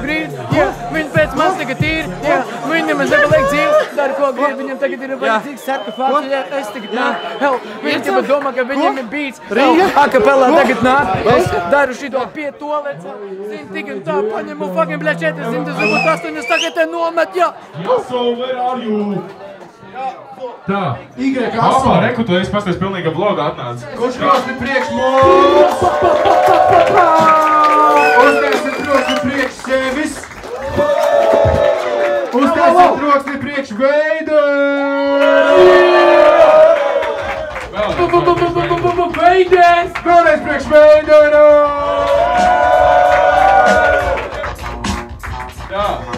Brīd, jā, viņi pēc mans tagad ir, jā, viņi nemaz nepaliek dzīvi, dara ko grib, viņam tagad ir vajadzīgs sarkofāks, jā, es tagad nāk, hell, viņi jau domā, ka viņiem ir beats, akapelā tagad nāk, es daru šito pie toalets, zin, tik un tā, paņemu fucking, bļa, 428, tagad te nomet, jā. So, where are you? Tā, Apā, reku, tu esi pasties pilnīga vloga atnāc. Kurš krosni priekš mums? Uztaisit troksni priekš sevis. Uztaisit troksni priekš veidu. Veidēs! Vēlreiz priekš veidu.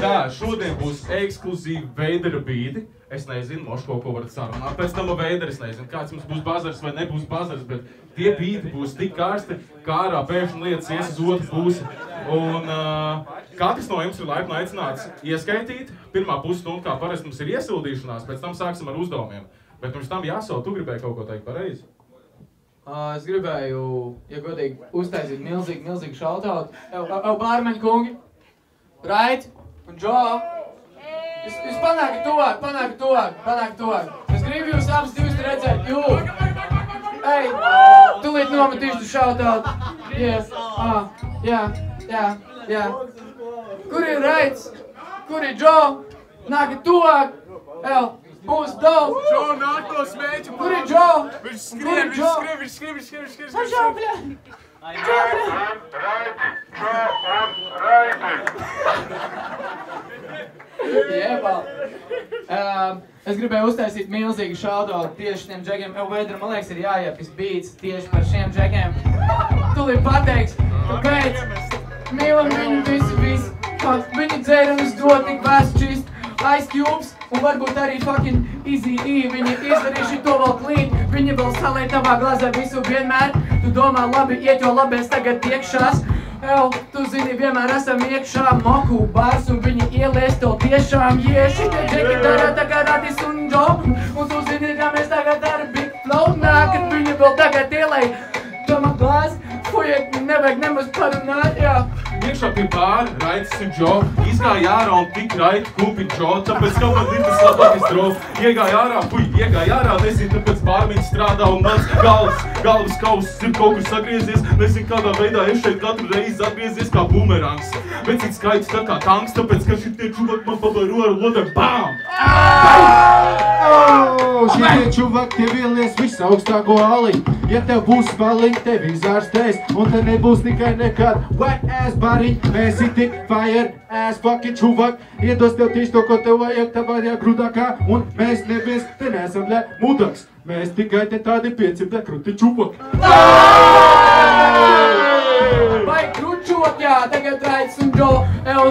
Tā, šodien būs ekskluzīvi Veidera bīdi. Es nezinu, moš kaut ko varat sarunāt. Pēc tam Veidera, es nezinu, kāds mums būs bazars vai nebūs bazars, bet tie bīdi būs tik karsti, kā ārā pēkšņi lietas ies uz otru pusi. Un katrs no jums ir laipni aicināts ieskaitīt. Pirmā pusstunda, kā parasti mums ir iesildīšanās, pēc tam sāksim ar uzdevumiem. Bet pirms tam jāsau, tu gribēji kaut ko teikt pareizi? Es gribēju, ja godīgi, uztaisīt milzīgu šautautu. Bārmeņi kungi, Rait un Džo. Jūs panākat tuvāk. Es gribu jūs abas divas redzēt, Ej, tūlīt nometīšu tu šautautu. Yes, jā. Kur ir Raits? Kur ir Džo? Nākat tuvāk. Būs daudz. Džo, nāk to smēķu. Kur ir Džo? Viņš skrien. Džo, bļa. Es gribēju uztaisīt milzīgu šautautu tieši šiem džekiem. Veidram, man liekas, ir jāiepis beats tieši par šiem džekiem. Tūlīt pateiks, kāpēc mīlam viņu visi. Viņi dzērumus dod tik vēsčīs, Ice Cubes un varbūt arī fucking Easy E. Viņi izdarījuši to vēl clean, viņi vēl salē tavā glazē visu vienmēr. Tu domā labi iet, jo labi es tagad iekšās. Tu zini, vienmēr esam iekšā moku bars un viņi ielies to tiešām. Šitie džeki dara tagad Radis un Džo. Un tu zini, kā mēs tagad ar Big Flow nākat, viņi vēl tagad ielēj. Tama glāzi, fujek, nevajag nemaz parunāt, jā. Iekšā pie bāra, Raits un Džo, izgāja ārā un tik Raita kumpi Džo, tāpēc kaut man ir tas labākais drov. Iegāja ārā, nezinu, tāpēc bārmeņi strādā un mans galvas kausis ir kaut kur sagriezies. Nezinu, kādā veidā es šeit katru reizi atgriezies kā bumerangs. Bet cik skaits tā kā tanks, tāpēc, ka šitie čuvaki man pabaro ar lodam, BAM! Šitie čuvaki tev ielies visaugstāko ali. Ja tev būs spaliņi, tev izārstēs. Un te nebūs tikai nekād wet ass bariņ. Mēs ir tik fire ass fucking čuvaki. Iedos tev tieši to, ko tev vajag tavājā grudākā. Un mēs neviens te neesam mudaks. Mēs tikai te tādi 5 kruti čuvaki. Vai kručot, jā, tagad Raits un Džo.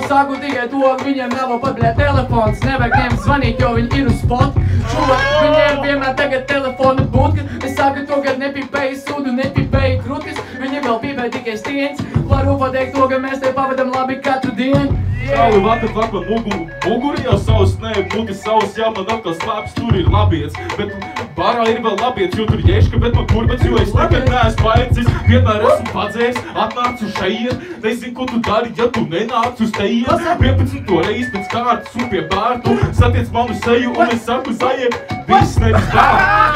Saku tikai to, viņiem nav pat telefons. Nevajag tiem zvanīt, jo viņi ir uz spot. Viņiem vienmēr tagad telefona būtka. Es saku to, ka nepipēju sudu, nepipēju krutis. Viņi vēl pipēja tikai stieņas. Varu pateikt to, ka mēs te pavadam labi katru dienu. Savu vata fakla muguri jau savs, muti savs, jā, man atkal slāpes, tur ir labietis. Bet barā ir vēl labietis, jo tur ješka, bet man kurbets, jo es nekad neesmu paēcis. Vienmēr esmu padzēris, atnācu šeit, nezinu, ko tu dari, ja tu nenāc uz tejies. 15 reiz pēc kārtas un pie bārtu, satiec manu seju un es saku zaie, viss nevis tā.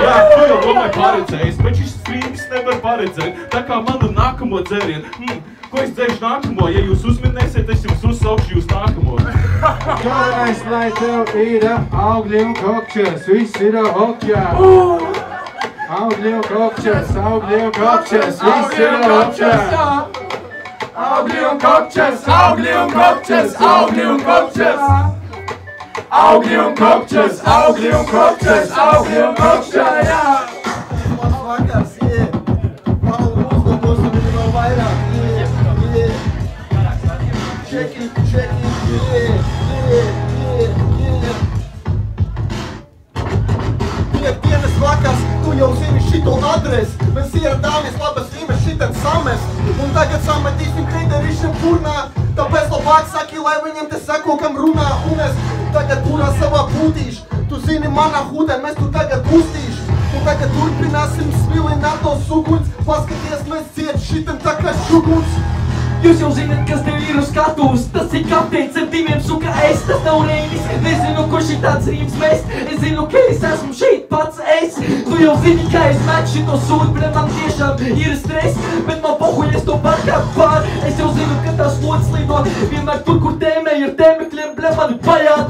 Jā, tu jau domāji paredzējis, bet šis streams nevar paredzēt, tā kā manu nākamo dzērienu. Ko es dzēšu nākamo? Ja jūs uzminēsiet, es jums uzsaukšu jūs nākamo. Galvenais, lai tev ir augļi un kokčers, viss ir hokjā. Augļi un kokčers, viss ir hokjā. Augļi un kokčers. Vakars, Paulu uzlabos un viņi vēl vairāk. Check it, Dienas vakars, tu jau zini šito adresi. Mēs ieradāmies labas rimes šitam samest. Un tagad sametīsim heiderīšiem purnā. Tāpēc labāk saki, lai viņiem te sako, kam runā. Un es tagad turā savā būtīšu. Tu zini, manā hudē mēs tu tagad uztīšu. Un tagad turpināsim svilināt tos suguns. Paskaties, mēs ciet šitam tā kā šuguns. Jūs jau zināt, kas tev ir uz skatuves. Tas ir kapteins ar diviem suka es. Tas nav Reinis, nezinu, kurš ir tāds rīms mēs. Es zinu, ka es esmu šeit pats es. Tu jau zini, ka es metu šito sūdu, bet man tiešām ir stress. Bet man pohuļ, es to par kā pār. Es jau zinu, ka tās lodas lido vienmēr tur, kur tēmē ir tēmekļiem, ble mani pajāt.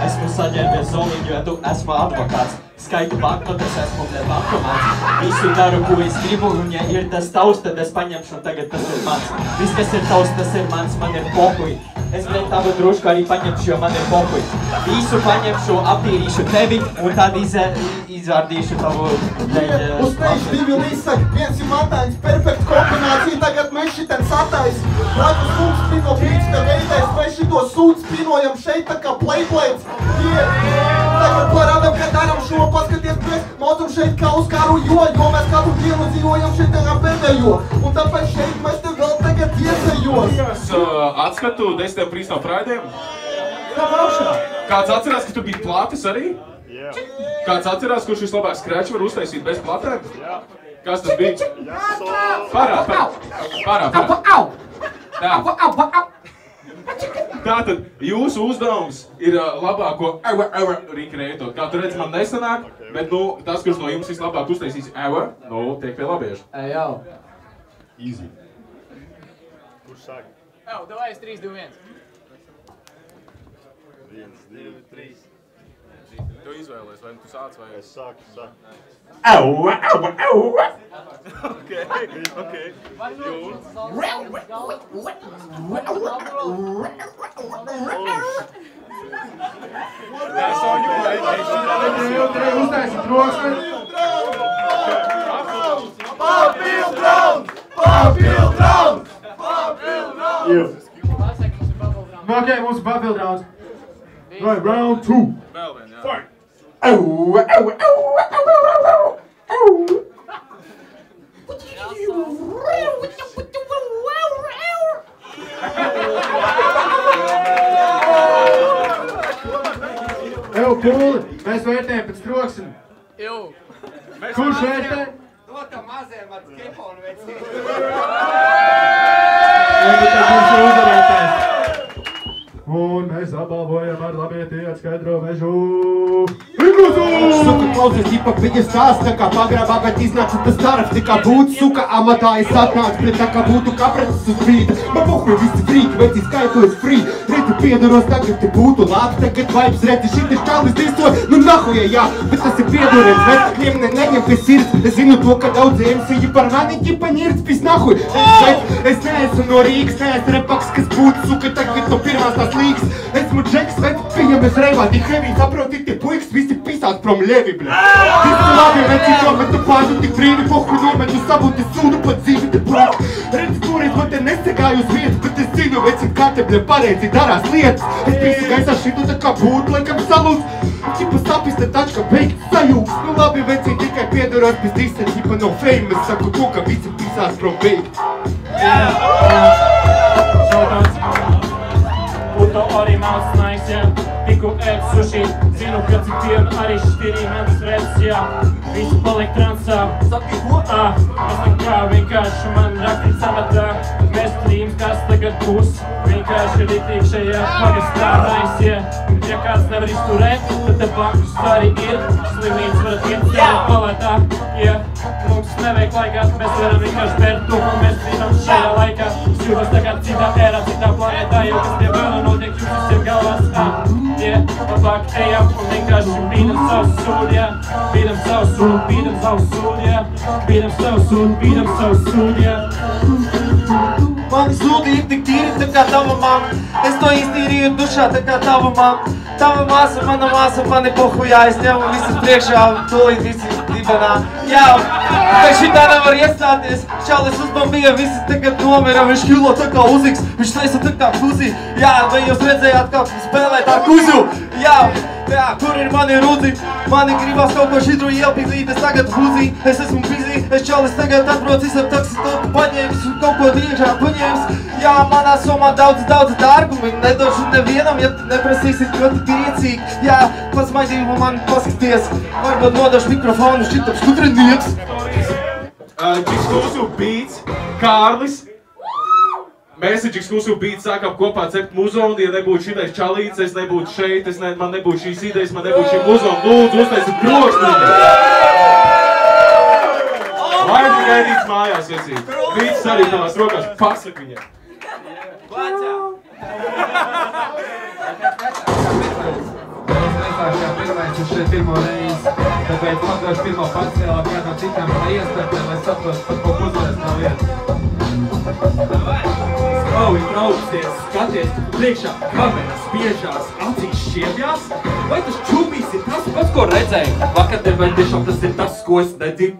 Esmu saģērbies zoliņu, jo tu esmu advokāts. Skaitu banknotes, esmu bankomāts. Visu daru, ko es gribu, un ja ir tas tavs, tad es paņemšu, un tagad tas ir mans. Viss, kas ir tavs, tas ir mans, man ir pohuj. Es tavu drušku arī paņemšu, jo man ir pohuj. Visu paņemšu, aptīrīšu tevi, un tad izvārdīšu tavu dēļ. Uz priekš divi līsaki, viens ir matains, perfekta kombinācija, tagad mēs šitien satais. Blakus mums spino brīdz, te veidēs, mēs šito sūdu spinojam šeit tā kā playblades. Tagad parādam, ka daram šo, paskaties, mēs maucam šeit kā uz karu, jo mēs katru dienu dzīvojam šeit kā pēdējo. Un tāpēc šeit mēs te vēl tagad iesējos. Atskatu 10. Freestyle Friday. Kāds atcerās, ka tu biji plātis arī? Jā. Kāds atcerās, kurš vislabāk skrēču var uztaisīt bez platēm? Jā. Kas tas bija? Parād. Tātad jūsu uzdevums ir labāko recreatot. Kā tu redzi, man nesanāk, bet tas, kurš no jums vislabāk uztaisīs tiek pie labiešu. Jau. Easy. Kurš sāk? Davai, 3, 2, 1. 1, 2, 3. Tu izvēlies, vai tu sāc vai... Es sāku. Okay. Uztaisi troksni. Papildu round! Ok, mums ir papildu rounds. Right, round 2. Vēl vien, jā. Pūli, mēs vērtējam pēc troksni. Kurš vērtē? Dotam maziem ar skiponu vecīt. Un mēs apbalvojam ar labieti atskaidro mežu. Suka klausies, ģipa viņa stāsta, kā pagrabā, bet iznāca tas darbs, tā kā būtu suka amatā, es atnācu pret tā kā būtu kaprecis uz brīda. Man pohuj visi frīki, veci skaitojas frī, redzi piedaros tagad, te būtu labi, tagad vibes, redzi šitas čalis distoja, nu nahuja, jā, bet tas ir piedorēts, bet neņem pie sirds, es zinu to, ka daudzi MC par mani ģipa nirds, pis nahuj, es neesmu no Rīgas, neesmu repaks, kas būtu suka, tagad no pirmās tās līgas, esmu džeks, bet pieņemies reivā, tik heavy, saproti, tie puikas, visi pisāt prom levi, bļa. Visi labi, veci nometu pārdu, tik brīvi, pohuj nometu savu, te sūdu pat dzīvi, te brāk. Redzi, toreiz man te nesagāju uz vietas, bet es zinu, veci, kā te, bļa, pareizi darās lietas. Es visu gaisā šito tā kā būtu, laikam salūs. Ķipa sapis, te tačka beigt sajūgs. Nu labi, veci, tikai piedaros, bez disa, ķipa no fame. Es saku to, ka visi pisās prom beigt. Puto arī mals nice, jā. Tiku ēd suši, zinu, ka citiem arī štirī mans reds, jā. Visi paliek transā. Saki, ko? Es nekā vienkārši man rakstīt samatā. Mēs trīms, kas tagad būs. Vienkārši ritīgi šajā pagastā nice, jā. Ja kāds nevar izturēt, tad te bankus arī ir. Slimnīca varat iet savā palētā, jā. Mums nevajag laikā, mēs varam vienkārši bērt to, ko mēs zinām šajā laikā. Jūtas tagad citā ērā, citā planētā, jo kas tie vēl notiek jūs visiem galvās, labāk ejam un vienkārši bīdam savu sūdu, jā. Bīdam savu sūdu, bīdam savu sūdu, jā. Bīdam savu sūdu, bīdam savu sūdu, jā. Mani sūdi ir tik tīri, tā kā tava mamma. Es to iztīrīju dušā, tā kā tava mamma. Tava māsa, mana māsa, mani pohujā. Es ņemu visus priekšā, tūlīt visi dibenā. Jā, tā šitā nevar iestāties. Čalis uzbombīja, visi tagad nomira. Viņš kilo tā kā uziks, viņš taisa tā kā kuzi. Jā, vai jūs redzējāt, kā spēlēt ar kuzu? Jā, kur ir mani rudzi? Mani gribas kaut ko šitru ielpīzīt, es tagad huzī. Es esmu busy, es čalis tagad atbraucis ar taksi topu paņēmis un kaut ko iekšā paņēmis. Jā, manā somā daudz dārgumu, nedošu nevienam, ja tu neprasīsit ļoti priecīgi. Jā, pasmaidību man paskaties, varbūt nodošu mikrofonu šitam skutrinieks. Šis mūsu beats, Kārlis. Messages, mūsu beats sākām kopā cept muzonu, ja nebūtu šitais čalīts, es nebūtu šeit, man nebūtu šīs idejas, man nebūtu šī muzona. Lūdzu, uztaisiet brokstiņu! Laimi gaidīts mājās, vecīt. Beats arī tavās rokās, pasak viņiem. Es šeit pirmo reizi, tāpēc padošu pirmo parciālā kādam citam iestartē, lai saprotu, par ko uzvarēs nav vieta. Strauji traucies, skaties priekšā, kameras spiežās, acīs šķiebjās? Vai tas čūpīs ir tas pats, ko redzēju? Vakardien vai tiešām tas ir tas, ko es nedzinu?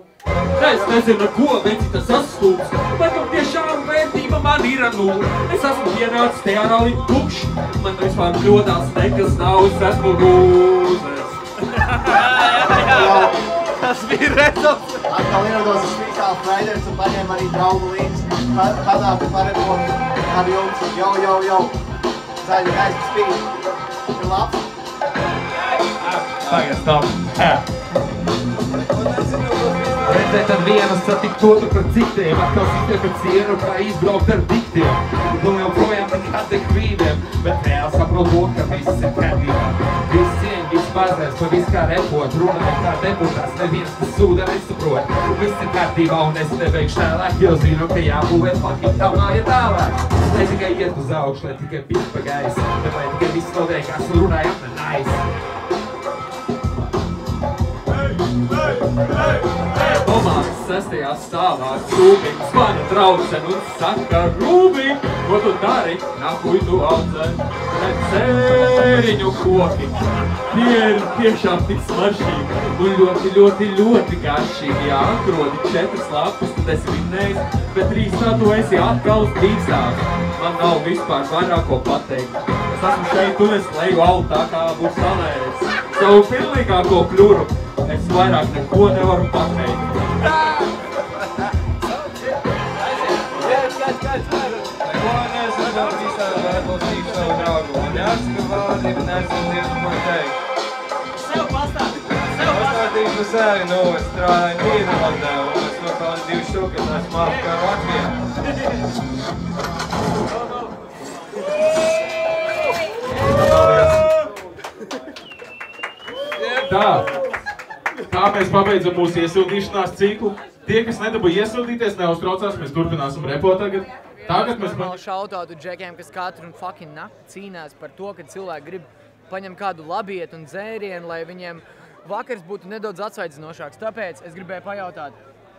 Es nezinu, ko veci tas sastūps, vai tam tiešām vērtība man ir ar nulli. Es esmu ienācis te ar ali tukšs, man vispār kļodās nekas nav, es esmu lūzers. Tas bija redzams. Atkal ierados uz Freestyle Fridays un paņēma arī draugu līdzi. Padāpi parepo ar jums. Jau. Zaļi, gaisa spīd. Ir labs? Tagad stop. Redzēt ar vienu satikt otru par citiem, atkal sitē par cienu, kā izbraukt ar diktiem. Nu joprojām nekad nekvīdiem, bet reāli saprot to, ka viss ir kārtībā. Viss cieņ, viss bazēs, pa viss kā repot, runa nekā deputās, neviens tas sūda nesaprot. Viss ir kārtībā un es nebeigšu tālāk, jo zinu, ka jābūvē fucking tā māja tālāk. Ne tikai iet uz augšu, ne tikai pīt pa gaisu, bet lai tikai viss notiekās un runājam ne nice. Domāts 6. stāvā Rūbi zvana draudzene un saka Rūbi, ko tu dari? Nakuj tu audzē, pret sēriņu koki. Tie ir tiešām tik smaržīgi un ļoti garšīgi. Jā, atrodi 4 lapus, tad esi vinnējis, bet 3 tu esi atkal uz drīzāk. Man nav vispār vairāk ko pateikt. Es esmu šeit un es leju autā kā būs salējis. Savu pilnīgāko kļuru. Es vairāk neko nevaru pateikt. Neko nezinām visādi atbalstīt savu draugu. Man jāsaka vārdi, bet nezinu Dievu, ko teikt. Sev pastāstīt! Pastāstīšu par sevi, nu, es strādāju Nīderlandē, un es nopelnu 2 štukas, esmu apkār Latvijā. Tā. Kā mēs pabeidzam mūsu iesildīšanās ciklu. Tie, kas nedabūja iesildīties, neuztraucās, mēs turpināsim repo tagad. Tagad mēs... Šautautu džekiem, kas katru un fucking nakti cīnās par to, ka cilvēki grib paņemt kādu labietu un dzērienu, lai viņiem vakars būtu nedaudz atsvaidzinošāks. Tāpēc es gribēju pajautāt,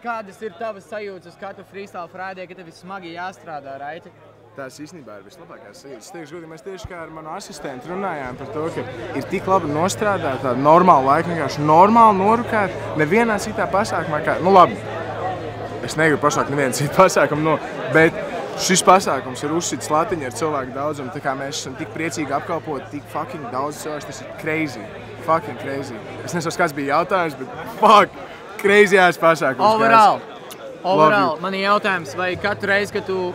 kādas ir tavas sajūtas uz katru Freestyle Friday, ka tev ir smagi jāstrādā, Raiti? Tās īstenībā ir vislabākās sajūtas. Es teikšu, mēs tieši kā ar manu asistentu runājām par to, ka ir tik labi nostrādāt tādu normālu laiku, vienkārši normāli norukāt nevienā citā pasākumā. Nu labi, es negribu pasākt nevienu citu pasākumu, bet šis pasākums ir uzsits latiņa ar cilvēku daudzumu, tā kā mēs esam tik priecīgi apkalpot, tik fucking daudz cilvēku, tas ir crazy, fucking crazy. Es nesaku, kāds bija jautājums, bet fuck, crazy-ās pasākums. Overall, man ir jautājums, vai katru reizi, kad tu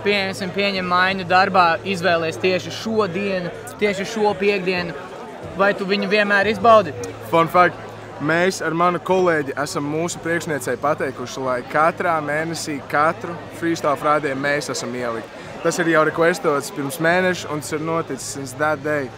pieņem maiņu darbā, izvēlies tieši šo dienu, tieši šo piekdienu, vai tu viņu vienmēr izbaudi? Fun fact, mēs ar manu kolēģi esam mūsu priekšniecei pateikuši, lai katrā mēnesī katru Freestyle Friday mēs esam ielikt. Tas ir jau requestots pirms mēneša un tas ir noticis since that day.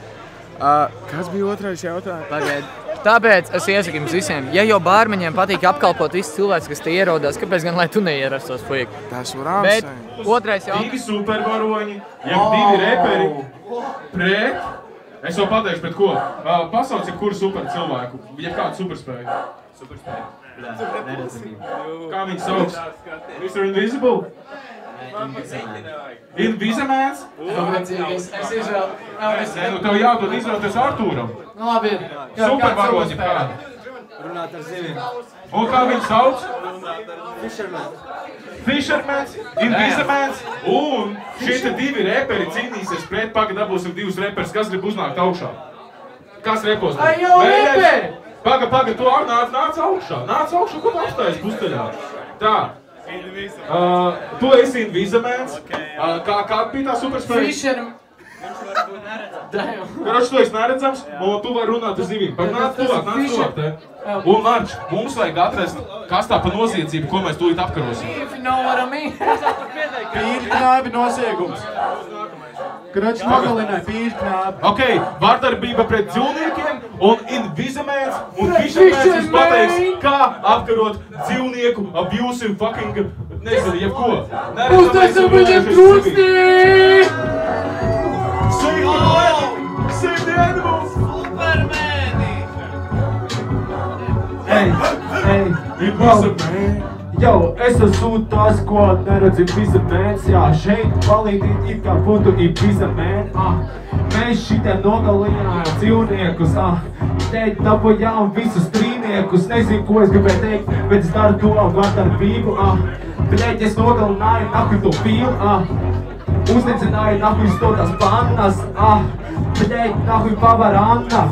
Kas bija otrais jautājums? Pagaid. Tāpēc es iesaku jums visiem, ja jau bārmeņiem patīk apkalpot visus cilvēkus, kas te ierodās, kāpēc gan lai tu neierastos, fuik? Tas var Bet otrais jautājums. 2 supervaroņi, jeb 2 reperi pret... Es jau pateikšu, pret ko? Pasauc jebkuru super cilvēku, jebkādu superspēju. Superspēju? Neredzamību. Kā viņi sauc? Mr. Invisible? Invizamēns? Es izvēlu... Tev jādod izvēlēties Artūram. Nu labi, supervaroņi kādi? Runāt ar zivīm. Un kā viņi sauc? Fishermans. Fishermans, Invizamēns un šie 2 reperi cīnīsies pret, pagad dabūsim 2 reperus, kas grib uznākt augšā. Kas repos? Ai, jau reperi! Pagad, tu nāc augšā, ko tu apstājies pusteļā? Tā. Tu esi Invizamēns. Kā bija tā superspēja? Fisherman. Viņš varbūt neredzam. Karoči, tu esi neredzams, un tu vari runāt ar zivīm. Pak nāc tuvāk, te. Un, Marč, mums vajag atrast, kas tā pa noziedzību, ko mēs tūlīt apkarosim. If you know what I mean. Pīļknābi noziegums. Karoči nogalināja pīļknābi. Ok, vārdarbība pret dzīvniekiem un Invizamēns un Fišamēns pateiks, kā apkarot dzīvnieku abusive fucking, nezinu, jebko. Uztaisam viņam trūkstī! Save the animals! Supermēni! Invizamēn! Jau, es esmu tas, ko neredzu Invizamēns, jā, šeit palīdīt it kā būtu Invizamēn, mēs šitiem nogalījām dzīvniekus, teikt dabojām visus trīniekus, nezinu, ko es gribēju teikt, bet es daru to vārdarbību, bļeļ, es nogalināju nahuj to pīlu, uzdedzināju nahuj stotās pannas, bļeļ, nahuj pavaranna.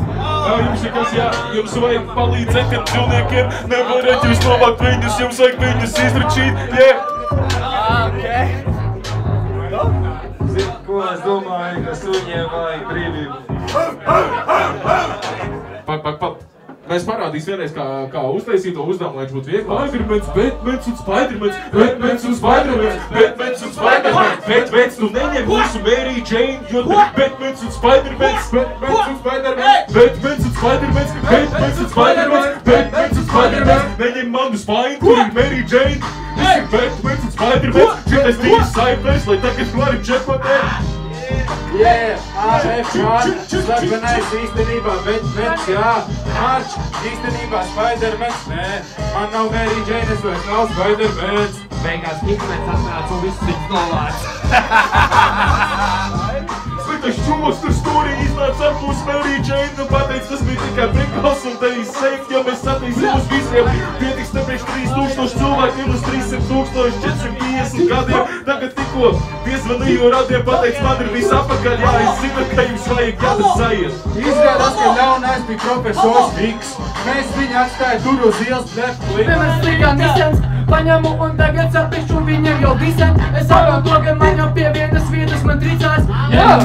Jums ir kas, jā, jums vajag palīdzēt tiem dzīvniekiem, nevarat jūs novākt viņus, jums vajag viņus izračīt, Zini, ko es domāju, ka suņiem vajag brīvību. Pak. Mēs parādīsim vienreiz, kā uztaisīt to uzdevumu, lai viņš būtu vieglāk. Batmans un Spidermans, Batmans un Spidermans, Batmans un Spidermans, Batmans, nu neņem mūsu Mary Jane, jo Batmans un Spidermans, Batmans un Spidermans, Batmans un Spidermans, Batmans un Spidermans, Batmans un Spidermans, neņem manu spāņu, kur ir Mary Jane, tas ir Batmans un Spidermans, šitais trīs saipēs, lai tagad vari čepotēt. AF Marč, slepenais īstenībā Batmans, jā. Marč, īstenībā Spidermans, nē. Man nav Mary Jane, es vairs nav Spidermans. Beigās Hickmans atnāca un viss viņus novāc. Sliktais čūs, tur stūrī iznāca ārpus Mary Jane, nu pateic, tas bija tikai prikals un te izseikt, jo mēs satīsim uz visiem. Pietiks te priekš 3000 cilvēkiem uz 300,450 gadiem. Tagad tikko piezvanīju radiem, pateic, man ir viss apakaļ, jā, es zinu, ka jums vajag jādas sajiet. Izrādās, ka ļaunais bija profesors Viks. Mēs viņu atstāja tur uz ielas Netflix. Piemērs līgā misens, paņemu un tagad sapišu viņam jau disen. Es saprotu to, ka man jau pie vienas vietas man tricās.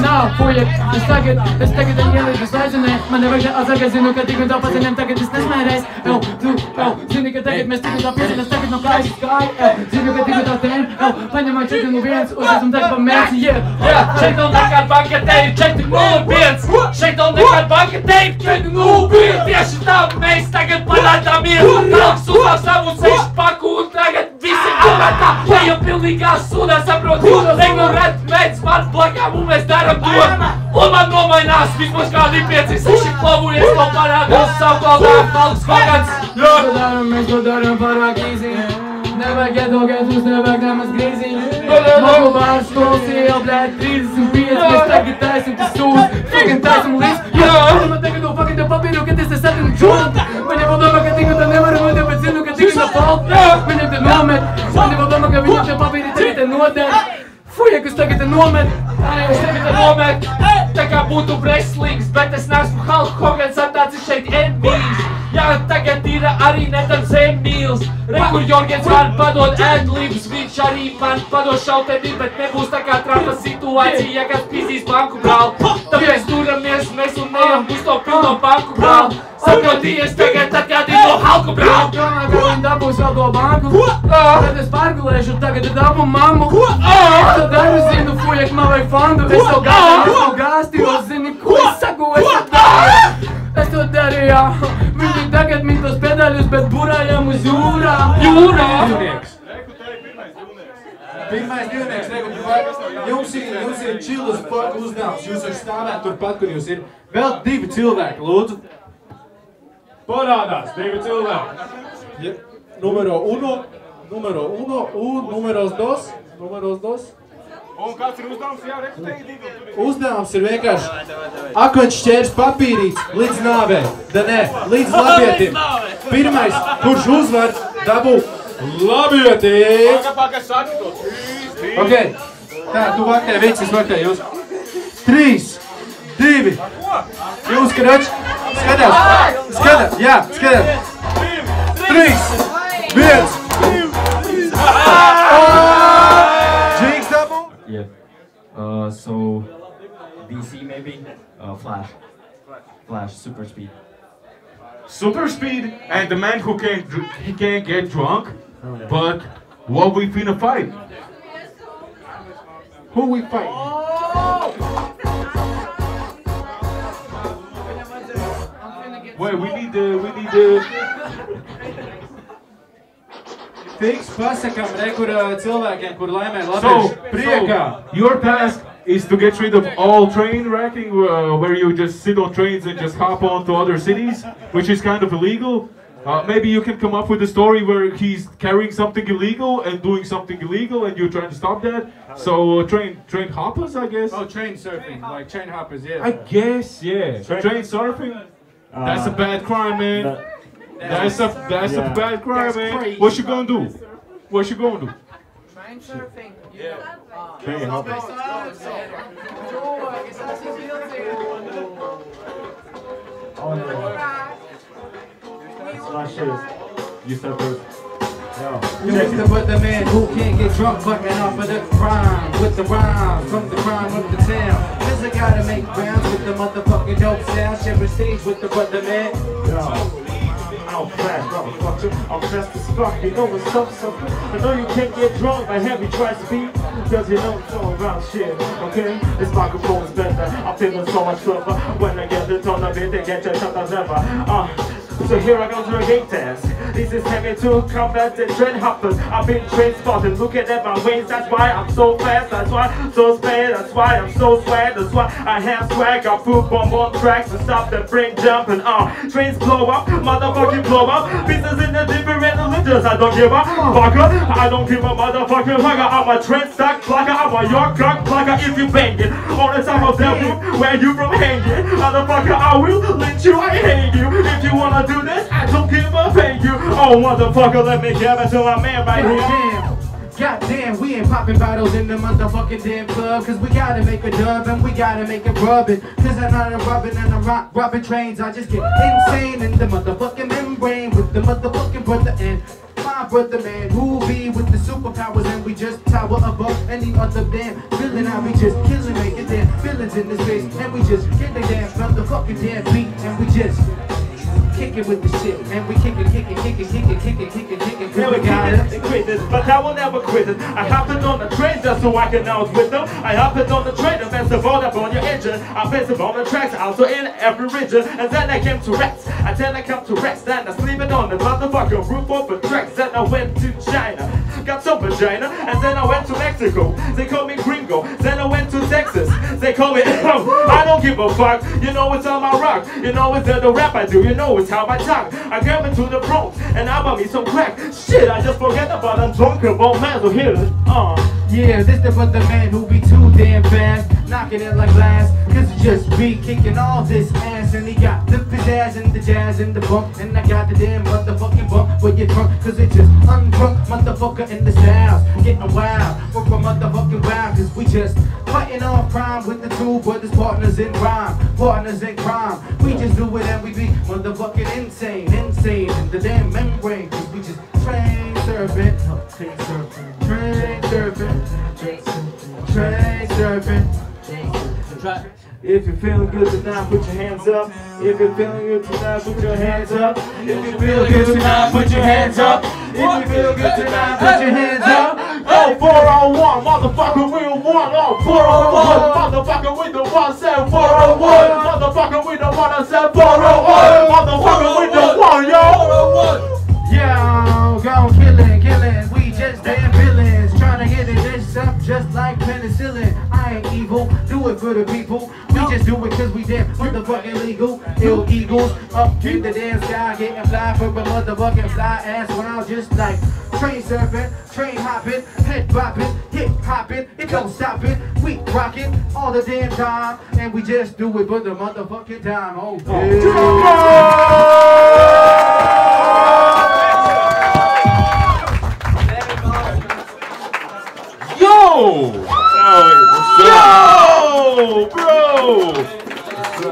Nav, fujek, es tagad ielīdu slēdzenē. Man nevajag atzaga, zinu, ka tik un tā paceļam, tagad es nesmērēs. Zini, ka tagad mēs tik un tā piezinas, tagad no kājas kāja. Zinu, ka tik un tā tēm, paņemam 401, uzesam tagad pa mērci, Šeit nav nekāda banketēja 401! Šeit nav nekāda banketēja 401! Tieši tā mēs tagad parādāmies! Talks uzlāk savu 6 paku un tagad visi komentā! Ja jau pilnīgā sudā saprotu, regulēt mēdz man blakām un mēs daram to! Un man nomainās vismaz kādi 5-6 klovu, es to parādos savu galdā, Talks Hogans! Mēs to daram pārāk īsi. Nevajag iedogāt uz nevajag nemaz grīziņu. Mogu vārds skolas iela, blēt, 35, mēs tagad taisim tas sūs. Fucking taisim līdz, man tagad to fucking tev papīru, ka tas te satinu čūnt. Man jau domā, ka tik un tā nevaru nodēt, bet zinu, ka tik un tā palt. Viņam te nomet, man jau domā, ka viņam te papīri tagad te nodēt. Fujek, uz tagad te nomet. Es tagad te nomet, tā kā būtu wrestlings, bet es neesmu Hulk Hogans, atnācis šeit NBs. Jā, tagad ir arī Nathan Zemīls. Kur Jorgens var padot adlibs, viņš arī man padot šauteni, bet nebūs tā kā trapa situācija, kad pizīs banku brāl. Tāpēc turamies mēs un nejam uz to pilno banku brāl. Saproties tagad atgādīt no Halku brāl. Domā, ka viņi dabūs vēl to banku. Tad es pārgulēšu, tagad dabu mammu. Es to daru, zinu, fujek, man vajag fondu. Es to gāsti, jo zini, ko es saku, es to daru. Es to daru, jā. Viņi tagad min tos pedaļus, bet burājām uz jūrām. Pirmais dzīvnieks, jums ir čilus uzdevums, jūs varat stāvēt turpat, kur jūs ir. Vēl 2 cilvēki, lūdzu. Parādās 2 cilvēki. Numero 1 un numeros 2. Un kāds ir uzdevums? Jā, rekrutēji 2. Uzdevums ir vienkārši akmeņš šķērs papīrīts līdz nāvē. Nē, līdz labietim. Pirmais, kurš uzvar, dabū labietim. Pagaid, saki to. Ok, tā, tu vaktē, vicis vaktē, jūs. 3, 2, jūs, Karač, skatās, jā, skatās. 3, 1. Yeah. So these DC maybe? Flash. Flash, super speed. Super speed and the man who can't get drunk. But what we finna fight? Who we fight? Wait, we need the. Fiks pasakam rekur cilvēkiem, kur laimē So, latviešu priekā. your task is to get rid of all train wrecking, where you just sit on trains and just hop on to other cities, which is kind of illegal. Maybe you can come up with a story where he's carrying something illegal and doing something illegal, and you're trying to stop that. So train hoppers, I guess. Oh, train surfing, like train hoppers, yeah. I guess, yeah. Train surfing. That's a bad crime, man. That's a bad crime, man. What you gonna do? What you gonna do? Train surfing. Yeah. Train hopping. You said first. You Mr. But the man who can't get drunk, fucking off of the crime with the rhymes from the crime of the town. Cause I gotta make rounds with the motherfucking dope sound. Share stage with the brother man. I'm fast, motherfucker. I'm fast as fuck. You know what's up, sucker? I know you can't get drunk, but have you tried to be? Cause you know it's all around shit, okay? This microphone is better. I'm feeling so much clever. When I get it on the beat, they get your shut as ever. So here I go to a gate test. This is heavy to combat the train hoppers. I've been train spotted, looking at my wings. That's why I'm so fast, that's why I'm so sped. That's why I'm so swag, that's why I have swag. I put bomb on tracks to stop the brain jumping. Trains blow up, motherfucking blow up. Pieces in the different religions, I don't give a fucker. I don't give a motherfucking fucker. I'm a train stock plucker, I'm a York cock plucker. If you bang it on the top of that roof, where you from hanging? Motherfucker, I will lynch you, I hate you. If you wanna do this, I don't give a thank you. Oh motherfucker, let me give it to my man right here. Goddamn, we ain't popping bottles in the motherfucking damn club. Cause we gotta make a dub and we gotta make it rubbing. Cause I'm not a rubbing and I'm robbing trains. I just get insane in the motherfucking membrane with the motherfucking brother and my brother man who be with the superpowers. And we just tower above any other damn villain. I be just killing, making damn villains in this space. And we just get the damn motherfucking damn beat. And we just kicking with the shit, and we kicking. Never got it, quit this, but I will never quit it. I hopped on the train just so I can out with them. I hopped on the train and fast forward up on your engine. I fast on the tracks, also in every region. And then I came to rest. And then I come to rest, and I sleeping on the motherfucking roof of the tracks. Then I went to China, got some vagina, and then I went to Mexico. They call me Gringo. Then I went to Texas. They call me I don't give a fuck. You know it's on my rock. You know it's the rap I do. You know it's how I talk. I came into the Bronx and I bought me some crack. Shit, I just forget about I'm drunk about man, so here it is. Yeah, this the brother man who be too damn fast, knocking it like glass. Cause he just be kicking all this ass. And he got the pizzazz and the jazz and the bump. And I got the damn motherfucking bump when you're drunk. Cause it just undrunk motherfucker in the styles. Getting wild, we're from motherfucking wild. Cause we just fighting off crime with the two brothers, partners in crime. Partners in crime. We just do it and we be motherfucking insane in the damn membrane. Cause we just train surfing, train surfing, train surfing, train surfing. If you're feeling good tonight, put your hands up. If you're feeling good tonight, put your hands up. If you feel good tonight, put your hands up. If you feel good tonight, put your hands up. Oh, 401, motherfucker, we the one. Oh, 401, motherfucker, we the one. Say 401, motherfucker, we the one. I said 401, motherfucker, we the one, yo. Yeah, go killing. We just damn villains, trying to get it this up just like penicillin. I ain't evil, do it for the people. We just do it cause we damn motherfucking legal. Ill eagles up in the damn sky, getting fly for a motherfucking fly ass round, just like train surfing, train hopping, head bopping, hip hopping. It don't stop it. We rocking all the damn time, and we just do it for the motherfucking time. Oh, Yo, bro!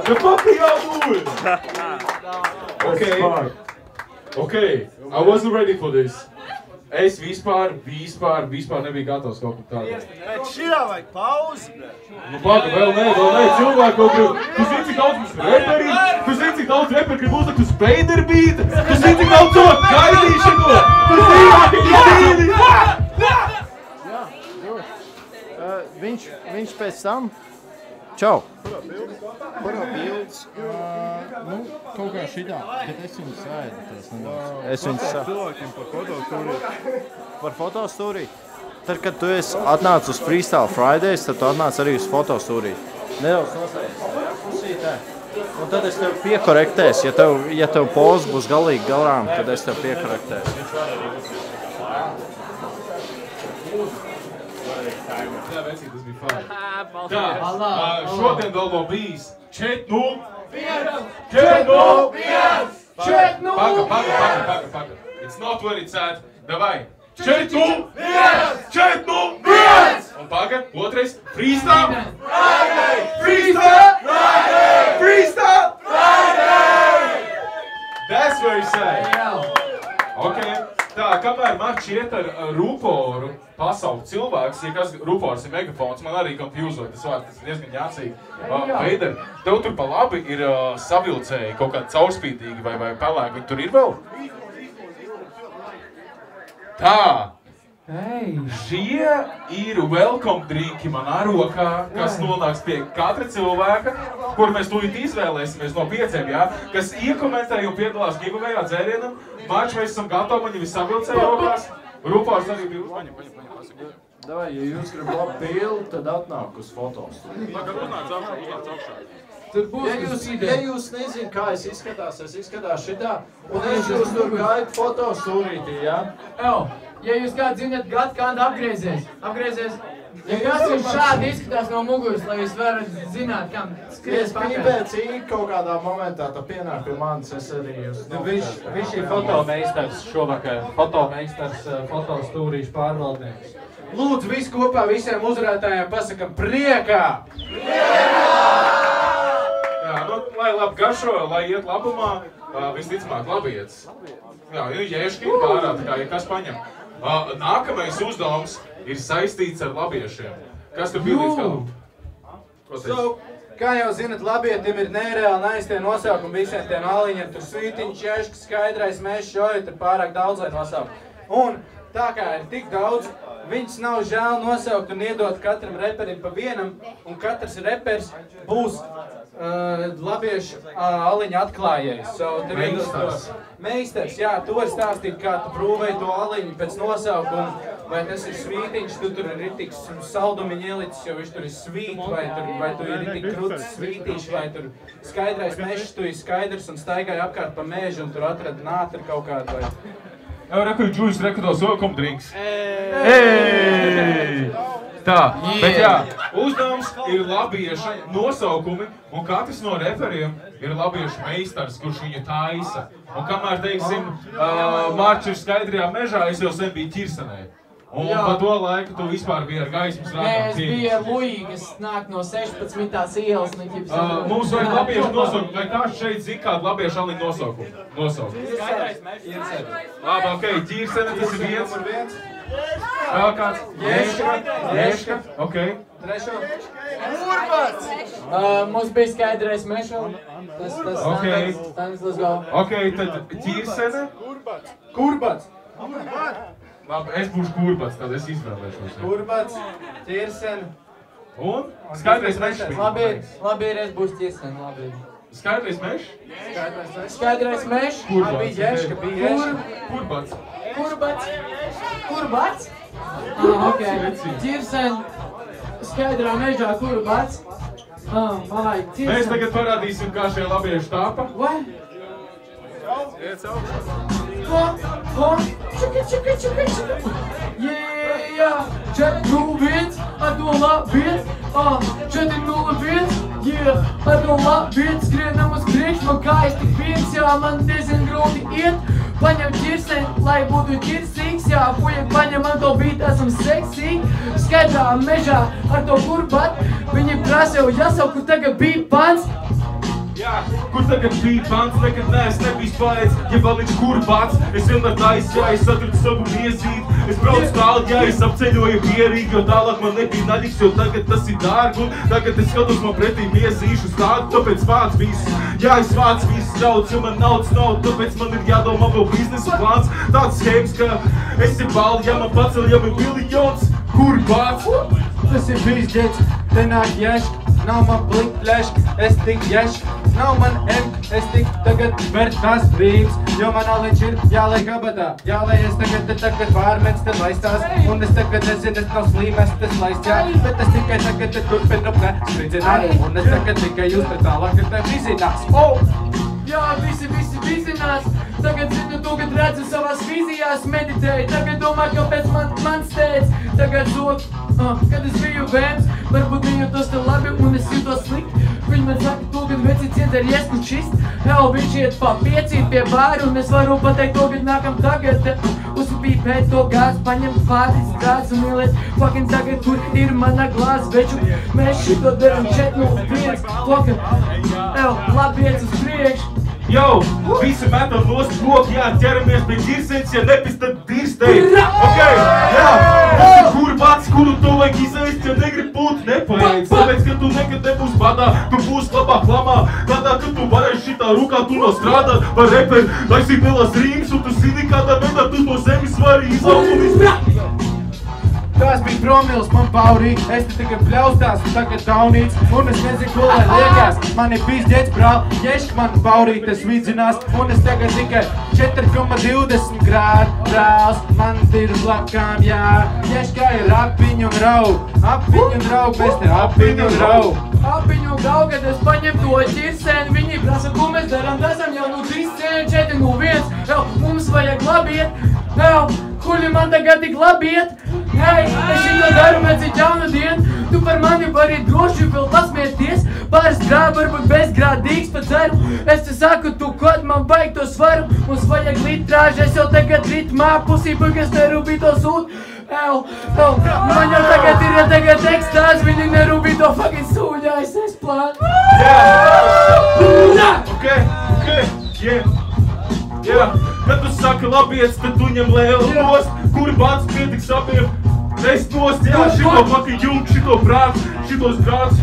The fuck are y'all doing? Okay, I wasn't ready for this. Es vispār nebija gatavs kaut ko tādu. Bet šajā vajag pauzi, bļa. Nu, paga, vēl nē, cilvēku kaut grib. Tu zini, cik daudz mums reperi, tu zini, cik daudz reperi grib uzlikt uz Speiderbīta, tu zini, cik daudz cilvēku gaidīšu to, tu zini, Viņš pēc tam. Čau! Kurā bildes? Nu, kaut kā šitā, bet es viņu sēdu. Es viņu sēdu. Cilvēkiem par fotostūrī. Par fotostūrī? Tad, kad tu esi atnāc uz Freestyle Fridays, tad tu atnāc arī uz fotostūrī. Nedaudz nosēdies. Pusītē. Un tad es tev piekorektēs. Ja tev poza būs galīgi garām, tad es tev piekorektēs. Jā, vecīt, tas bija fajn. Tā, šodien vēl nav bijis 4-0. 4-0. Paga. It's not where it's at. Davai. 4-0. 4-0. Un paga, otrais. Freestyle. That's what he said. Okay. Tā, kamēr Marči iet ar ruporu pasaukt cilvēks, ja kas rupors ir megafons, man arī konfjūzot tas vārds, tas ir diezgan jācīgi. Veideri, tev tur pa labi ir savilcēji kaut kādi caurspīdīgi vai pelēki, viņi tur ir vēl? Tā, šie ir welcome drinki manā rokā, kas nonāks pie katra cilvēka, kur mēs tūlīt izvēlēsimies no 5, jā, kas iekomentēja un piedalās giveawayā dzērienam. Marči, mēs esam gatavi, man jau ir savilcēji rokās. Rupors arī bija uzmaņa. Davai, ja jūs gribat labu bildi, tad atnāk uz fotos. Uznāc augšā. Ja jūs nezinu, kā es izskatās šitā, un es jūs tur gaidu fotostūrītī, jā? Ja jūs kāds zināt gadu, kāda apgriezies. Ja kas jums šādi izskatās no muguras, lai jūs varat zināt, kam skries pakaļ. Es pīpēju cīgi kaut kādā momentā, tā pienāk pie manis, es arī jūs. Viņš ir fotomeistars šovakar, fotostūrīšu pārvaldnieks. Lūdzu, visi kopā visiem uzvarētājiem pasakam priekā! Jā, nu, lai labi garšo, lai iet labumā, visticamāk labi iet. Jā, jēški ir pārā, tā kā, ja kas paņem. Nākamais uzdevums ir saistīts ar labiešiem. Kas tur bildīts kādam? Kā jau zinat, labietim ir nereāli aiztie nosaukumi visiem tiem aliņiem. Tur svītiņš, ješka, skaidrais, mēs šoji, tur pārāk daudz lai nosaukt. Un tā kā ir tik daudz, viņus nav žēl nosaukt un iedot katram reperim pa vienam, un katrs repers būs labiešu aliņa atklājējs. Meistars, jā, tu vari stāstīt, kā tu prūvēji to aliņu pēc nosaukuma, vai tas ir svītiņš, tu tur ir ritiks saldumiņi ielicis, jo viņš tur ir svīt, vai tu ir ritik kruts svītīši, vai tur skaidrais mešs, tu ir skaidrs un staigāji apkārt pa mēžu un tur atrada nātri kaut kādu, vai... Jā, reku, Džuļs rekodos welcome drinks. Tā, bet jā, uzdevums ir labieša nosaukumi, un katrs no referiem ir labiešu meistars, kurš viņu taisa. Un kamēr, teiksim, Marči ir skaidrajā mežā, es jau sen biju ķirsenē. Un pa to laiku tu vispār biji ar gaismas rādām. Nē, es biju ar Luī, kas nāk no 16. ielas. Mums vajag labiešu nosaukumu, vai kāds šeit zina kādu labiešu aliņu nosaukumu? Skaidrais mešs. Labi, ok, ķirsene, tas ir viens. Vēl kāds? Ješka, ok. Trešo. Kurbats! Mums bija skaidrais mešs. Tas stands, let's go. Ok, tad ķirsene. Kurbats. Labi, es būšu kurbats, tad es izvēlēšos. Kurbats, ķirsene. Un? Skaidrais mešs. Labi, es būšu ķirsene, labi. Skaidrais mešs? Skaidrais mešs. Bija ješka, bija ješka. Kurbats. Kurbats? Ok. Ķirsene. Skaidrā mežā kurbats. Mēs tagad parādīsim, kā šie labieši tāpa. Vai? Čika. Yeah, 4-0-1, ar to labiet. 4-0-1, yeah, ar to labiet. Skrienam uz priekš, man kājas tik viens, jā, man diezgan grūti iet. Paņem ķirseni, lai būtu ķirsīgs, jā, puiek paņem man to bīt, esam seksīgi. Skaidrā mežā ar to kurbat, viņi prasa jau jāsauku tagad bija pants. Jā, kur tagad bija pants, nekad nebijis paēc, ja vēl viņš kur pats. Es vienmēr taisa, jā, es atradu savu miezīti. Es braucu tālu, jā, es apceļoju pierīgi, jo tālāk man nebija naļiks, jo tagad tas ir dārgi. Un tagad es skatos man pretī miezīšu stādu, tāpēc vāc visus. Jā, es vāc visus ļauts, jo man naudas nav, tāpēc man ir jādomā vēl biznesa plāns. Tāds schēmas, ka es ir baldi, ja man pacel, ja man miljons, kur pats? Tas ir bizģets, te nāk ješk, nav man blink ļešk, es tik ješk. Nav man es tik tagad vērt tās brīvs, jo man aliņš ir jālai kabatā. Jālai es tagad vārmens te laistās, un es tagad nezinu, es nav slīmēs, tas laist, jā. Bet es tikai tagad turpinu spridzināt, un es tagad tikai jūs te tālāk, ka te vizinās. Jā, visi vizinās. Tagad zinu to, kad redzu savās vīzijās, meditēju. Tagad domā, kāpēc man steidz. Tagad zog, kad es biju bērns, varbūt nejūtos te labi un es jūtos slikti. Viņi man saka to, kad veci ciet ar iesku čist. Jau viņš iet pa piecīt pie bāru, un es varu pateikt to, kad nākam tagad. Uzpīpēt to gāzi, paņem pāris gāzi un ieliet. Fucking tagad tur ir mana glāze, veču. Mēs šito daram 4-0-1. Fucking, labi iet uz priekšu. Jau, visi metam nost roku, jā, ķeramies pie ģirsens, ja nepis, tad dirstei. Okay, jā, tas ir kur pats, kuru to vajag izēst, ja negrib būt nepaēdz. Tāpēc, ka tu nekad nebūs badā, tu būs labāk lamā. Tādā, ka tu varēsi šitā rukā, tu nav strādāt par reperi, taisīt lielās rīmas, un tu zini, kādā veidā tu no zemes vari izaugt un izbraukt. Tās bija promils man paurī, es te tikai pļaustās un tagad daunīts, un es nezinu, ko lai liekās. Man ir bizģets, brāl, ješk man paurī, tas vidzinās, un es tagad tikai 4,20 grādu brāls, man ir blakām, jā. Ješkā ir apiņu un rau, mēs te apiņu un rau. Apiņu un rau, kad es paņem to ķirseni, viņi prasa, ko mēs darām, esam jau nu 3-4-0-1, jau mums vajag labi iet, jau, kuļi man tagad tik labi iet. Hei, es šito daru pēc jaunu dienu, tu par mani vari droši vēl pasmieties, pāris grābi varbūt bezgrādīgs pat ceru, es te saku, tu kod man vajag to svaru, mums vajag litrāži, es jau tagad ritmā pusību, kas nerūpī to sūt, man jau tagad ekstās, viņi nerūpī to fucking sūļā, es plānu. Jā, kad tu saki labiec, tad tu ņem lēlu nost, kuri bāc pietiks abiem. Es nost, jā, šito fucking jumku, šito prātu, šitos grādus,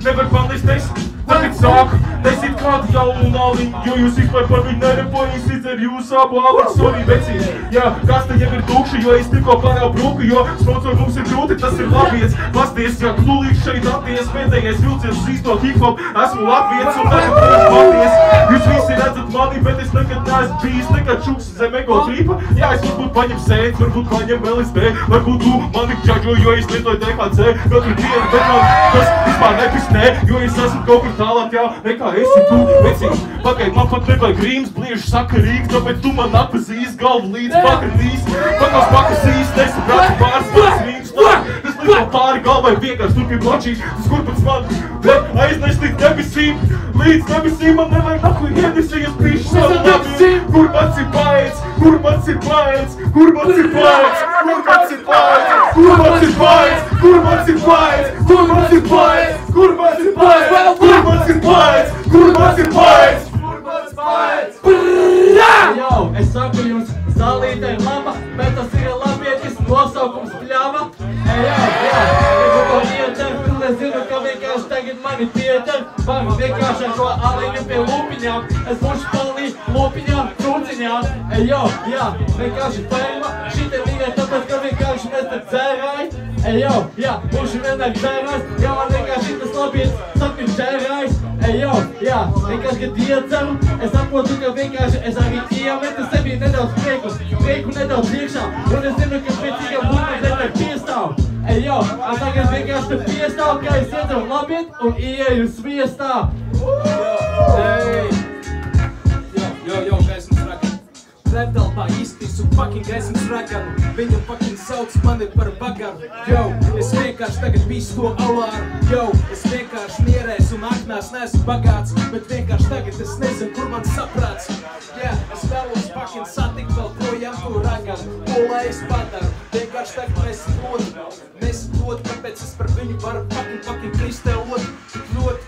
nevar panlist, es tagad sāku, taisīt kādu jaunu nāliņu, jo jūs vispār par viņu nerepojas, ar jūsu abu āliņu, sorry, vecīs. Jā, kas te jau ir tukši, jo es tikko pārēju bruku, jo sponsor mums ir grūti, tas ir labiec. Pasties, ja klulīgs šeit atties, pēdējais vilciens uz īsto hip-hop, esmu latviets un tagad būs paties. Jūs visi redzat mani, bet es nekad neesmu bijis, nekad čuks zem ego tripa. Jā, es varbūt paņem sēdz, varbūt paņem LSD, varbūt tu mani ķaģo, jo es lietoju THC, katru dienu, bet man tas vispār nepistē, jo es esmu kaut kur tālāk, jā, nekā esi tu, vecīs. Pagaid, man pat nevajag rīms, blieži sakarīgi, tāpēc tu man atpazīs galvu līdz pakratīs. Pakās pakasīs, nesaprāti pārsvars rīms, tā. Es lido pāri galvai vienkārši tur pie bločīs, tas kurpats man, bet aizneš līdz debesīm. Līdz debesīm man nevajag nakuj iedesījies pīši savu labiem. Kur mans ir paēdz, kur mans ir paēdz, kur mans ir paēdz, kur mans ir paēdz, kur mans ir paēdz, kur mans ir paēdz, kur mans ir paēdz, kur mans ir paēdz, kur mans ir paēdz, kur mans ir paēdz, kur mans paēdz. Jau, es saku jums, zālīte ir laba, bet tas ir labietis nosaukums pļava. Jā, to iecer, es zinu, ka vienkārši tagad mani piecer, varu vienkārši ar to aliņu pie lūpiņām, es būšu palī lūpiņām, trūciņām. Jā, vienkārši ferma, šite tikai tāpēc, ka vienkārši mēs te dzērāji. Jā, būšu vienāk dzērājs, jā, man vienkārši tas labietis, saku dzērājs. Jā, vienkārši, kad ieceru, es saprotu, ka vienkārši es arī iemetu sevi nedaudz prieku nedaudz iekšā, un es zinu, ka pēc cīkam būtu vienāk piestāv. Tagad vienkārši te piestāv, ka es iedzeru labiet un ieeju sviestā. Yo, gaismas raganu. Reptelpā iztisu fucking gaismas raganu. Viņu fucking sauc mani par bagaru. Yo, es vienkārši tagad visu to alāru. Yo, es vienkārši mierēs un aknās neesmu bagāts, bet vienkārši tagad es nezinu, kur man saprāts. Jā, es vēlos fucking satikt vēl projām to raganu. Ko lai es padaru? Vienkārši tagad nesaprotu, kāpēc es par viņu varu fucking kristēlot tik ļoti.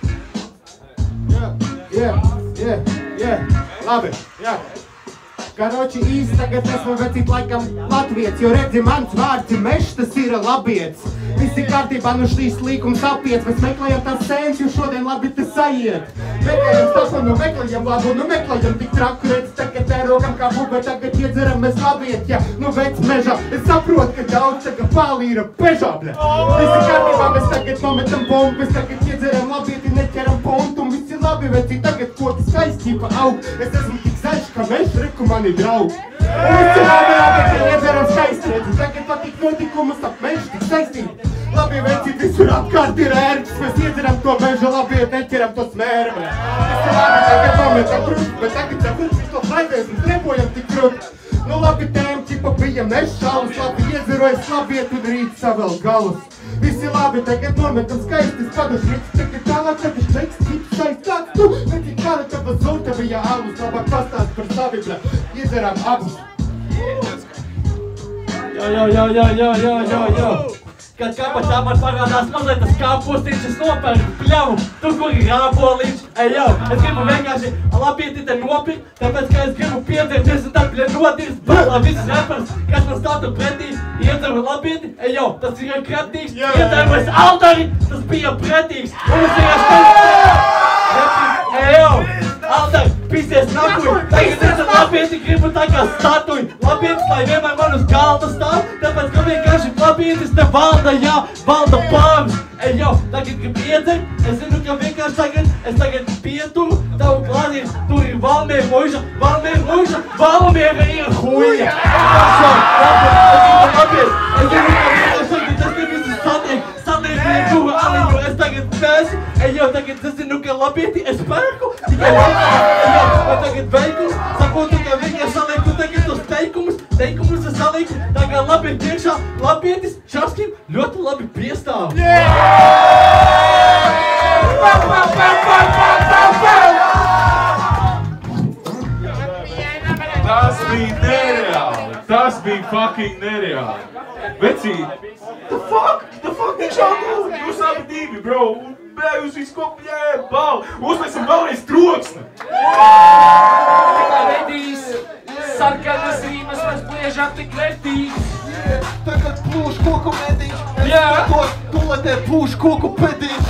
Labi, jā. Karoči īsti tagad esmu vecīt laikam latviets, jo redzi mans vārds ir mešs, tas ir labiets. Visi kārtībā, nu šīs līkums apiec, mēs meklējam tās sēns, jo šodien labi tas aiet. Meklējam stāstu, nu meklējam labu, nu meklējam tik traku, redz, tagad tērokam kā bubē, tagad iedzeram mēs labiet, ja, nu vec mežā. Es saprotu, ka daudz tagad pālīra pežā, bļa. Visi kārtībā, mēs tagad nometam bombu, mēs tagad iedzeram labieti, neķeram pontu, un visi labi veci, tagad koki skaistībā aug. Es esmu tik zaļš, ka mešs, reku mani draugi. Un visi labi, ka iedzeram skaisti, redzi, tagad patīk notikumus ap mežu tik saistīgi. Labi veci, visur apkārt ir ērts, mēs iedzeram to meža labi, neķeram to smēru, bļa. Visi labi, tagad nometam krūti, bet tagad saprat, mēs to Fridays un trepojam tik krūti. Nu labi tēm, ķipa bija mešs šalus, labi iedzerojas labiet un rīt savēl galus. Visi labi, tagad nometam skaistis paduši, visi tagad tālāk, kad viņš teiks, cik saistāks tu, veci kāda tava zūta bija alus, labāk pastāst par savi, bļa, iedzeram abus. Jo. Kad kabatā man parādās mazliet tas kāpostīns, es nopērku pļavu, tur, kur ir ābolīts. Ej, es gribu vienkārši labieti te nopirkt, tāpēc, ka es gribu piedzerties un tad nodirst balā viss repers, kas man stātu pretī, iedzeru labieti. Ej, tas ir kretīgs, iedzeru es aldari, tas bija pretīgs. Un es vienkārši ej, aldari, pisies nakuj, tagad es labieti gribu tā kā statuj. Labietis, lai vienmēr man uz galda stāv, tāpēc, ka vienkārši labietis te valda, jā, valda pāris. Ej, tagad gribu iedzert, es zinu, ka vienkārši tagad pieturu tavu klāzi, tur ir Valmiera muža, Valmiera ir huja. Es zinu, ka vienkārši tas te visu satiek kuru aliņu, es tagad nesu. Ej, tagad es zinu, ka labieti es pērku, tikai labieti, vai tagad veikums, sakotu, ka vienkārši salieku tagad tos teikumus es salieku, tā kā labieti priekšā, labietis Šarskim ļoti labi piestāv. Tas bija nereāli, tas bija fucking nereāli. Vecī, the fuck viņš jau jūs abi divi, bro, bļā, jūs visu ko bļā, bal, uzmesim vēlreiz troksni. Tikai redīs, sarkanas rīmas, mēs bliežam tik vērtīgs. Tagad plūš koku mediņš, tuletē plūš koku pediņš.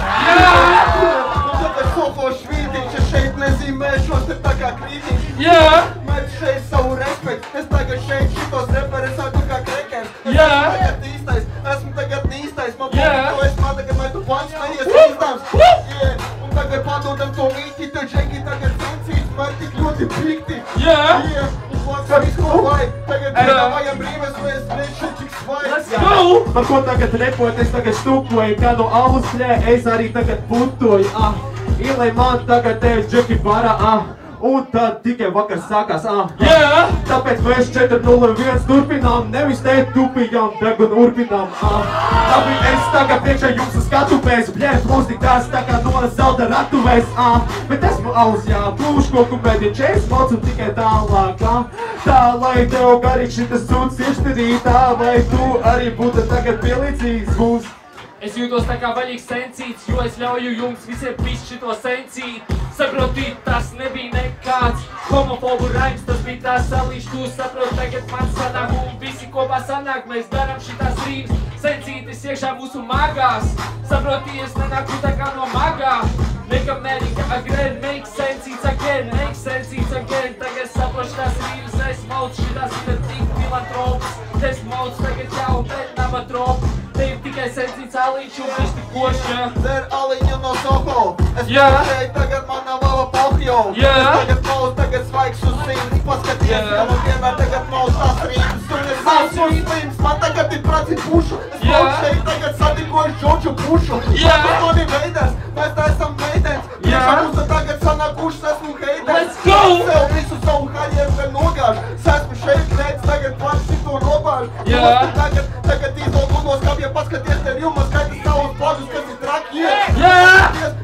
Tagad sofo švītiņš, es šeit nezīmēšos, te tā kā krītiņš. Met šeit savu respektu, es tagad šeit šitos reperis sāku kā krekers. Esmu tagad nīstais, man to es man tagad, lai tu pants nejies īstams. Un tagad padodam to mīti, te džeki tagad sensīs, man tik ļoti pikti. Un plāca visu ko vajag, tagad vajam brīves, mēs nešķi cik svaig. Par ko tagad repot, es tagad štukoju, kādu alus ļē, es arī tagad putoju. Ilai man tagad tevis džeki barā, un tad tikai vakar sākās, Tāpēc mēs 4-0-1 turpinām, nevis te tupījām, tagad urpinām, Labi, es tagad priekšā jums uz skatuvēs, bļēt, mūs tik tās tā kā no zelta ratuvēs, Bet esmu alus, plūš koku mediņš, es mocu tikai tālāk, Tā, lai tev garīgs šitas sūds iešterīt, lai tu arī būtu tagad pielīdzīgs būs. Es jūtos tā kā vaļīgs sencīts, jo es ļauju jums visiem pist šito sencīt. Saprotīt, tas nebija nekāds homofobu raims, tas bija tās salīš, tu saprot, tagad man sanāk un visi kopā sanāk, mēs daram šitās rīms. Sencītis iekšā mūsu magās, saprotī, es nenāku tā kā no magā. Make America again, make sencīts again, tagad saprot šitās rīms, es mauc šitās ir tik filantrops, es mauc tagad jau pret namatropu. Te ir tikai sencīts aliņš un viņš tik košs, Der aliņu no Soho, es šeit tagad mana lava pohjo. Es tagad mauz, tagad svaigs uz simts, paskaties, ja man vienmēr tagad mauz tās rīmas. Un es saucu slims, man tagad ir praci pušu, es mauz šeit tagad satikoju žoču pušu. Tāpēc mani veiders, mēs tā esam meitens, priekšā mums tagad sanākušas, esmu heiters. Let's go! Es sev visu savu haļiem vēl nogāžu, es esmu šeit redz, tagad plaši šito robāžu. Tagad izlog unos kāpiem, paskaties tev jumā, skaitas savus plažus, kas ir traki,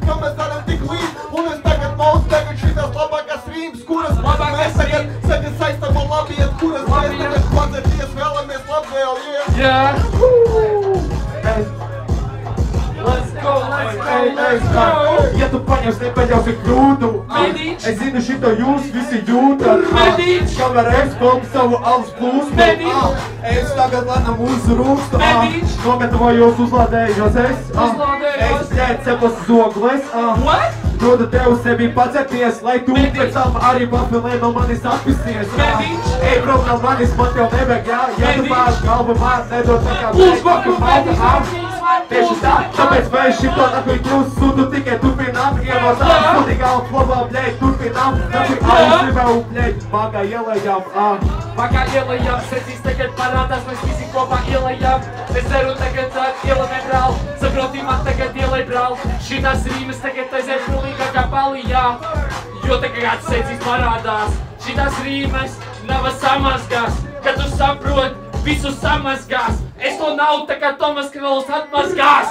ka mēs darām tik līdz, un es tagad mauz tagad šitās labākās rīmas, kuras mēs tagad saistam ar labiet, kuras mēs tagad koncerties vēlamies labvēl, Let's go! Ja tu paņems, nepaļausi grūtu, Es zinu šito jūs visi jūtat. Kamēr es kolpu savu alus plūsmu. Es tagad lanam uzrūkstu. Nometavojos uzlādējos es. Es bļēt cepos zogles. Dodu tev sevi paceties, lai tu pēc tam arī papilē no manis atpisties. Ej, prom no manis, man tev nevajag, jā. Ja tu pār galvu man nedod nekā tieši tā, tāpēc mēs šito nakuj kļūst sudu tikai turpinām. Iemotām sudīgā un flobā, bļēj, turpinām. Nakuj auzimē un bļēj, magā ielējām. Magā ielējām, secīs tagad parādās, mēs visi kopā ielējām. Es ceru tagad ielamē brāl, saproti man tagad ielai brāl. Šitās rīmes tagad aiziet pilnīgākā palijā, jo tagad secīs parādās. Šitās rīmes nav samazgās, kad tu saprot, visu samazgās. Es to nav tā kā Tomas Kraus atmazgās.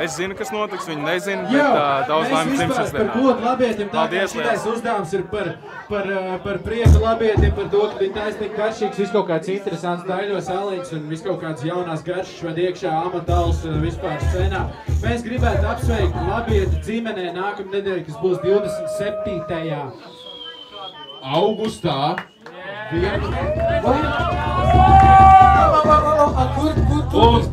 Es zinu, kas notiks, viņi nezina, bet daudz laimes dzimšanas dienā. Par godu labietim, tā kā šitais uzdevums ir par prieku labietim, par to, ka viņi taisnīgi karšīgs, viss kaut kāds interesants daļos aliņas un viss kaut kāds jaunās garšas ved iekšā amatals vispār scenā. Mēs gribētu apsveikt labieti ģimenē nākamnedēļ, kas būs 27. augustā.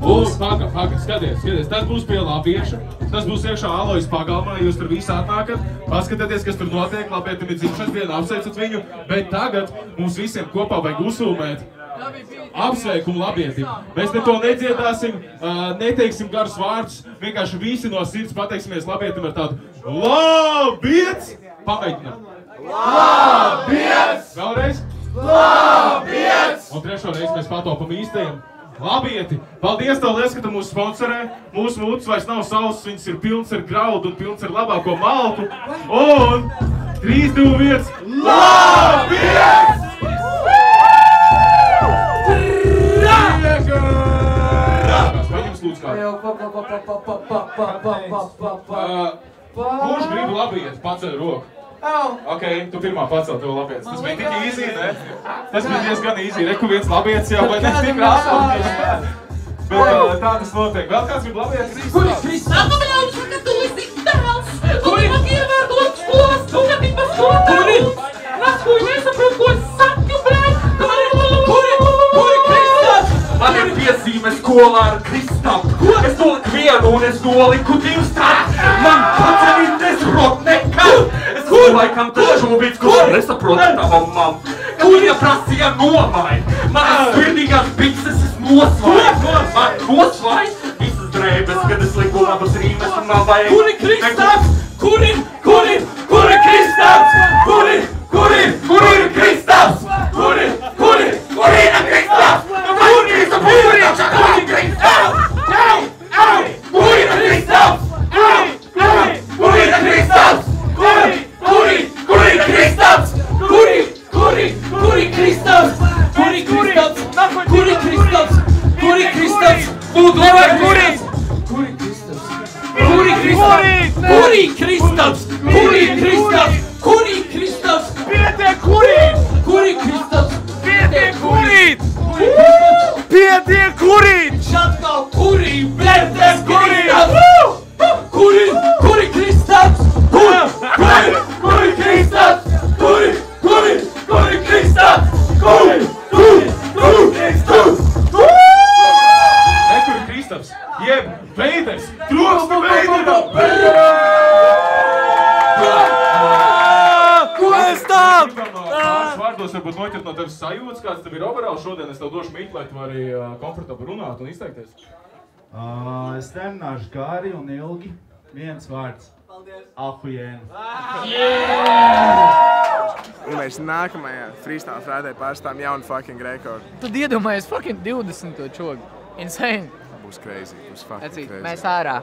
Būs, paga, skaties, tas būs pie labieša, tas būs iekšā Alojas pagalmā, jūs tur visi atnākat, paskatieties, kas tur notiek, labietim ir dzimšanas diena, apsveicat viņu, bet tagad mums visiem kopā vajag uzsūmēt apsveikumu labietim. Mēs ne to nedziedāsim, neteiksim garus vārdus, vienkārši visi no sirds pateiksimies labietim ar tādu labiets! Pamēģinām! Labiets! Vēlreiz! Labiets! Un trešo reizi mēs patopam īstajiem. Labieti! Paldies tev, liels, ka tu mūs sponsorē. Mūsu mūtas vairs nav sauss, viņas ir pilns ar graudu un pilns ar labāko maltu. Un 3, 2, 1. Labiets! Paņems lūdzu kādu. Kurš grib labiet? Paceļ roku. Ok, tu pirmā pacēl tev labiets. Tas bija tik easy, ne? Tas bija diezgan easy. Reku viens labiets jau, vai ne tik rāsot. Bet tā tas notiek. Vēl kāds grib labiets? Kur ir Kristus? Atpakaļ, ka tu esi dēls! Kur ir man ievērtot skolas? Tu nebija par skolu? Kur ir? Naskuji nesaprot, ko es saku, blēd! Kur ir Kristus? Man ir piezīme skolā ar Kristam. Es noliku vienu un es noliku divus tādu. Man pats arī nesaprot nekad. Laikam tas šūbīts, kurš nesaprot tavam mam. Viņa prasīja nomaini. Manas svirdīgās bikses es nosvaidu. Man nosvaidu visas drēbes, kad es liku labas rīmes un man vajag... Kur ir Kristaps? Kur ir Kristaps? Kur ir Kristaps? Kur ir Kristaps? Pietiek kurīt! Šatkal kurī, bļērties Kristaps! Kur ir Kristaps? Kur ir Kristaps? Kur ir Kristaps? Kur ir Kristaps? Kur ir Kristaps? Jeb, Veiders! Troksta Veideram! Kristaps! Vārdos varbūt noķert no tevis sajūtas, kāds tev ir overalls šodien. Es tev došu mīklu, lai tu vari komfortabli runāt un izteikties. Es nerunāšu gari un ilgi. Viens vārds. Paldies! Ahujēni! Un mēs nākamajā Freestyle Friday pārstāvam jaunu fucking rekordu. Tad iedomājies fucking 20. čogu. Insane! Būs crazy, būs fucking crazy. Mēs ārā.